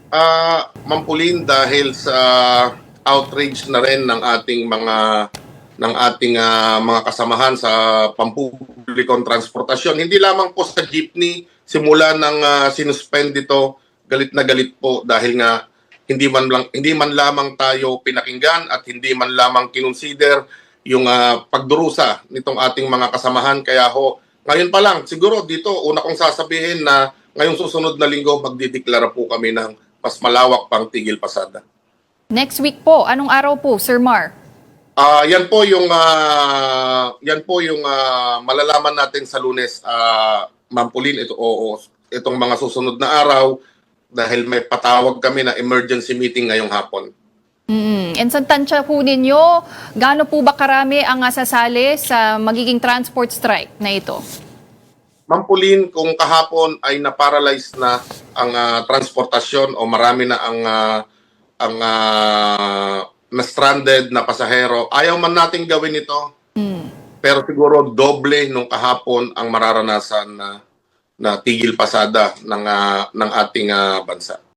Ma'am Pauline, dahil sa outrage na rin ng ating mga kasamahan sa pampublikong transportasyon, hindi lamang po sa jeepney, simula ng sinuspend dito, galit na galit po dahil nga hindi man lamang tayo pinakinggan at hindi man lamang kinonsider yung pagdurusa nitong ating mga kasamahan. Kaya ho, ngayon pa lang, siguro dito, una kong sasabihin na ngayong susunod na linggo, magdideklara po kami ng mas malawak pang tigil pasada. Next week po, anong araw po, Sir Mar? Yan po yung malalaman natin sa Lunes, Ma'am Pauline, itong mga susunod na araw dahil may patawag kami na emergency meeting ngayong hapon. And sa tansya po ninyo, gaano po ba karami ang sasali sa magiging transport strike na ito? Ma'am Pauline, kung kahapon ay na-paralyze na ang transportasyon o marami na ang na-stranded na pasahero, ayaw man nating gawin ito. Pero siguro doble nung kahapon ang mararanasan na tigil pasada ng ating bansa.